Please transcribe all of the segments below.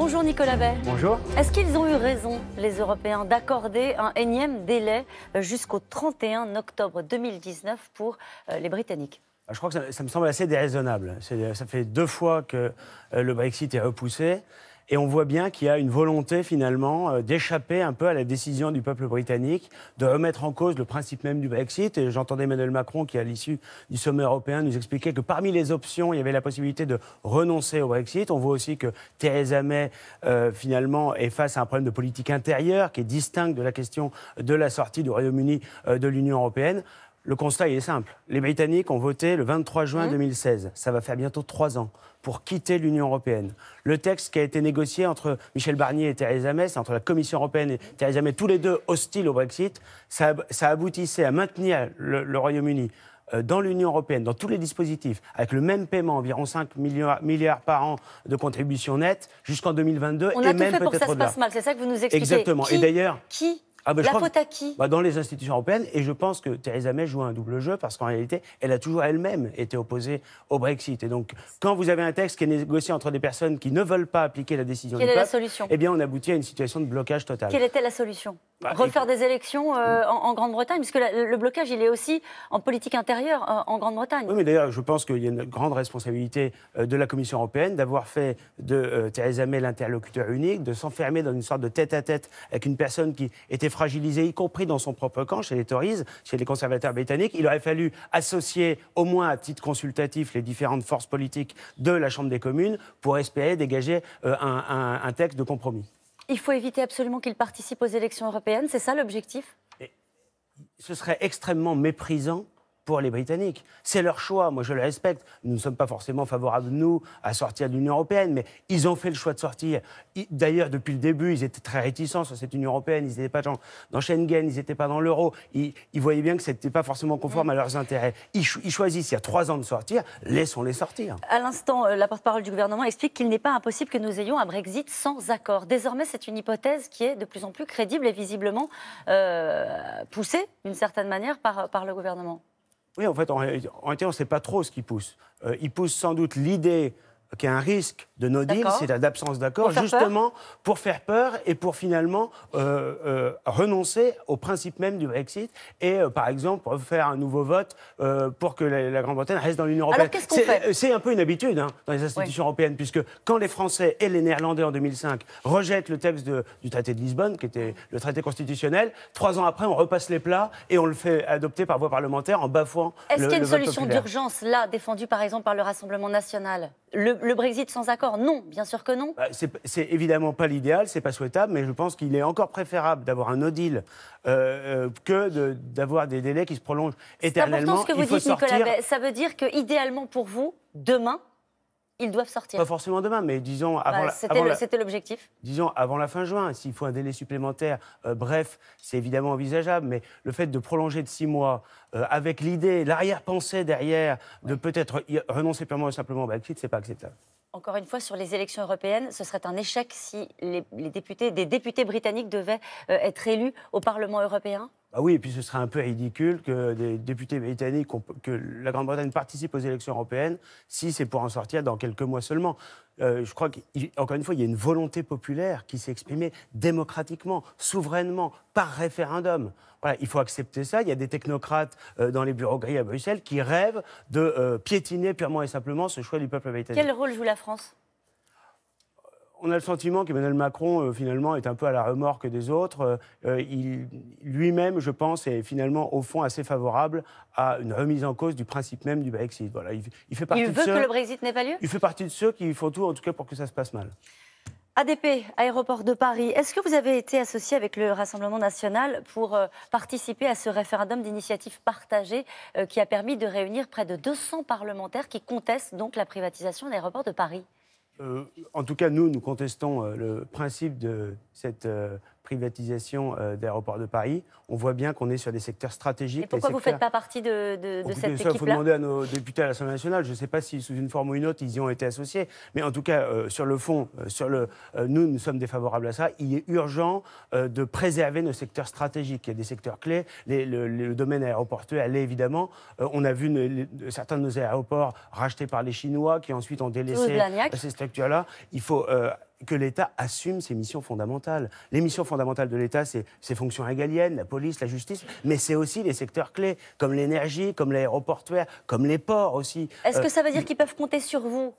Bonjour Nicolas Bay. Bonjour. Est-ce qu'ils ont eu raison, les Européens, d'accorder un énième délai jusqu'au 31 octobre 2019 pour les Britanniques? Je crois que ça me semble assez déraisonnable. Ça fait 2 fois que le Brexit est repoussé. Et on voit bien qu'il y a une volonté, finalement, d'échapper un peu à la décision du peuple britannique, de remettre en cause le principe même du Brexit. Et j'entendais Emmanuel Macron, qui, à l'issue du sommet européen, nous expliquait que parmi les options, il y avait la possibilité de renoncer au Brexit. On voit aussi que Theresa May, finalement, est face à un problème de politique intérieure, qui est distinct de la question de la sortie du Royaume-Uni de l'Union européenne. Le constat, il est simple. Les Britanniques ont voté le 23 juin 2016. Ça va faire bientôt 3 ans pour quitter l'Union européenne. Le texte qui a été négocié entre Michel Barnier et Theresa May, c'est entre la Commission européenne et Theresa May, tous les deux hostiles au Brexit, ça aboutissait à maintenir le Royaume-Uni dans l'Union européenne, dans tous les dispositifs, avec le même paiement, environ 5 milliards par an de contributions nettes, jusqu'en 2022. On a tout fait pour que ça se passe mal, c'est ça que vous nous expliquez. Exactement. Et d'ailleurs... La faute à qui? Dans les institutions européennes. Et je pense que Theresa May joue un double jeu parce qu'en réalité, elle a toujours elle-même été opposée au Brexit. Et donc, quand vous avez un texte qui est négocié entre des personnes qui ne veulent pas appliquer la décision du peuple... Quelle est la solution? Eh bien, on aboutit à une situation de blocage total. Quelle était la solution? Refaire des élections en Grande-Bretagne? Puisque le blocage, il est aussi en politique intérieure en Grande-Bretagne. Oui, mais d'ailleurs, je pense qu'il y a une grande responsabilité de la Commission européenne d'avoir fait de Theresa May l'interlocuteur unique, de s'enfermer dans une sorte de tête-à-tête avec une personne qui était fragilisé, y compris dans son propre camp, chez les Tories, chez les conservateurs britanniques. Il aurait fallu associer, au moins à titre consultatif, les différentes forces politiques de la Chambre des communes pour espérer dégager un texte de compromis. Il faut éviter absolument qu'il participe aux élections européennes, c'est ça l'objectif? Ce serait extrêmement méprisant pour les Britanniques. C'est leur choix, moi je le respecte. Nous ne sommes pas forcément favorables, nous, à sortir de l'Union européenne, mais ils ont fait le choix de sortir. D'ailleurs, depuis le début, ils étaient très réticents sur cette Union européenne, ils n'étaient pas dans Schengen, ils n'étaient pas dans l'euro, ils voyaient bien que ce n'était pas forcément conforme à leurs intérêts. Ils choisissent, il y a 3 ans de sortir, laissons-les sortir. À l'instant, la porte-parole du gouvernement explique qu'il n'est pas impossible que nous ayons un Brexit sans accord. Désormais, c'est une hypothèse qui est de plus en plus crédible et visiblement poussée, d'une certaine manière, par le gouvernement. Oui, en fait, en réalité, on ne sait pas trop ce qui pousse. Il pousse sans doute l'idée qu'il y a un risque de no deal, c'est-à-dire d'absence d'accord, justement pour faire peur et pour finalement renoncer au principe même du Brexit et, par exemple, pour faire un nouveau vote pour que la Grande-Bretagne reste dans l'Union européenne. Alors, qu'est-ce qu'on fait? C'est un peu une habitude dans les institutions européennes, puisque quand les Français et les Néerlandais en 2005 rejettent le texte du traité de Lisbonne, qui était le traité constitutionnel, 3 ans après, on repasse les plats et on le fait adopter par voie parlementaire en bafouant le vote populaire. Est-ce qu'il y a une solution d'urgence, là, défendue par exemple par le Rassemblement national? Le Brexit sans accord? Non, bien sûr que non. C'est évidemment pas l'idéal, c'est pas souhaitable, mais je pense qu'il est encore préférable d'avoir un no deal que d'avoir des délais qui se prolongent éternellement. C'est important ce que vous dites, Nicolas Bay. Ça veut dire qu'idéalement pour vous, demain, ils doivent sortir. Pas forcément demain, mais disons avant c'était l'objectif. Disons avant la fin juin. S'il faut un délai supplémentaire, bref, c'est évidemment envisageable. Mais le fait de prolonger de 6 mois, avec l'idée, l'arrière-pensée derrière, de peut-être renoncer purement et simplement au Brexit, c'est pas acceptable. Encore une fois, sur les élections européennes, ce serait un échec si des députés britanniques devaient être élus au Parlement européen? Ah oui, et puis ce serait un peu ridicule que des députés britanniques, que la Grande-Bretagne participe aux élections européennes, si c'est pour en sortir dans quelques mois seulement. Je crois qu'encore une fois, il y a une volonté populaire qui s'est exprimée démocratiquement, souverainement, par référendum. Voilà, il faut accepter ça. Il y a des technocrates dans les bureaux gris à Bruxelles qui rêvent de piétiner purement et simplement ce choix du peuple britannique. Quel rôle joue la France ? On a le sentiment qu'Emmanuel Macron, finalement, est un peu à la remorque des autres. Lui-même, je pense, est finalement, au fond, assez favorable à une remise en cause du principe même du Brexit. Voilà, il fait partie de ceux... Il veut que le Brexit n'ait pas lieu ? Il fait partie de ceux qui font tout, en tout cas, pour que ça se passe mal. ADP, Aéroport de Paris, est-ce que vous avez été associé avec le Rassemblement national pour participer à ce référendum d'initiative partagée qui a permis de réunir près de 200 parlementaires qui contestent donc la privatisation de l'Aéroport de Paris ? En tout cas, nous contestons le principe de cette privatisation d'Aéroports de Paris. On voit bien qu'on est sur des secteurs stratégiques. Et pourquoi vous ne faites pas partie de cette équipe-là ? Il faut demander à nos députés à l'Assemblée nationale. Je ne sais pas si, sous une forme ou une autre, ils y ont été associés. Mais en tout cas, sur le fond, nous sommes défavorables à ça. Il est urgent de préserver nos secteurs stratégiques. Il y a des secteurs clés. Le domaine aéroportuaire, l'est évidemment. On a vu certains de nos aéroports rachetés par les Chinois qui ensuite ont délaissé ces structures-là. Il faut que l'État assume ses missions fondamentales. Les missions fondamentales de l'État, c'est ses fonctions régaliennes, la police, la justice, mais c'est aussi les secteurs clés, comme l'énergie, comme l'aéroportuaire, comme les ports aussi. Est-ce que ça veut dire qu'ils peuvent compter sur vous,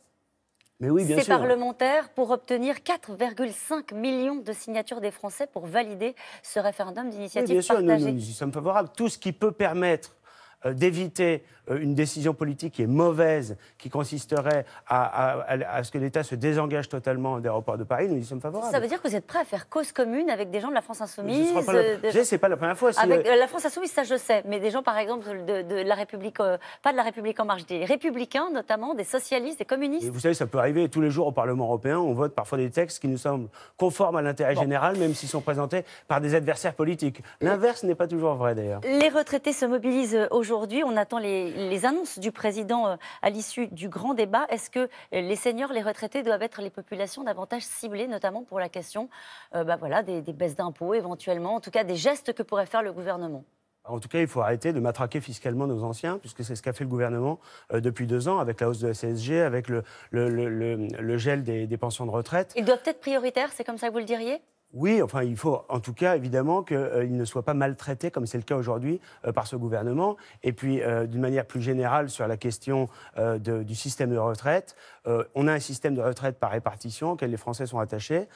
mais oui, bien ces sûr. parlementaires, pour obtenir 4,5 millions de signatures des Français pour valider ce référendum Oui, d'initiative bien sûr, partagée? nous y sommes favorables. Tout ce qui peut permettre d'éviter une décision politique qui est mauvaise, qui consisterait à ce que l'État se désengage totalement des aéroports de Paris, nous y sommes favorables. Ça veut dire que vous êtes prêt à faire cause commune avec des gens de la France Insoumise? C'est pas la première fois. Avec la France Insoumise, ça je sais, mais des gens par exemple de la République, pas de la République En Marche, des Républicains notamment, des socialistes, des communistes. Et vous savez, ça peut arriver tous les jours au Parlement européen. On vote parfois des textes qui nous semblent conformes à l'intérêt général, même s'ils sont présentés par des adversaires politiques. L'inverse n'est pas toujours vrai d'ailleurs. Les retraités se mobilisent aujourd'hui. On attend les annonces du président à l'issue du grand débat. Est-ce que les seniors, les retraités doivent être les populations davantage ciblées, notamment pour la question des baisses d'impôts éventuellement, en tout cas des gestes que pourrait faire le gouvernement? En tout cas, il faut arrêter de matraquer fiscalement nos anciens, puisque c'est ce qu'a fait le gouvernement depuis 2 ans, avec la hausse de la CSG, avec le gel des pensions de retraite. Ils doivent être prioritaires, c'est comme ça que vous le diriez? Oui, enfin, il faut en tout cas, évidemment, qu'ils ne soient pas maltraités, comme c'est le cas aujourd'hui, par ce gouvernement. Et puis, d'une manière plus générale, sur la question du système de retraite, on a un système de retraite par répartition auquel les Français sont attachés.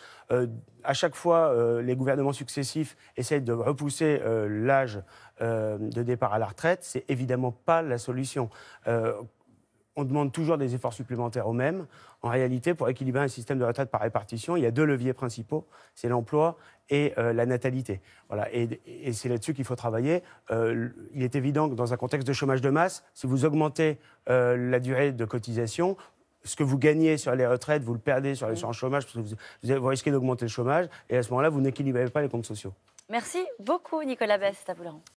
À chaque fois, les gouvernements successifs essayent de repousser l'âge de départ à la retraite. C'est évidemment pas la solution. On demande toujours des efforts supplémentaires aux mêmes. En réalité, pour équilibrer un système de retraite par répartition, il y a 2 leviers principaux, c'est l'emploi et la natalité. Voilà. Et c'est là-dessus qu'il faut travailler. Il est évident que dans un contexte de chômage de masse, si vous augmentez la durée de cotisation, ce que vous gagnez sur les retraites, vous le perdez sur l'assurance chômage, parce que vous risquez d'augmenter le chômage, et à ce moment-là, vous n'équilibrez pas les comptes sociaux. Merci beaucoup, Nicolas Best. À vous, Laurent.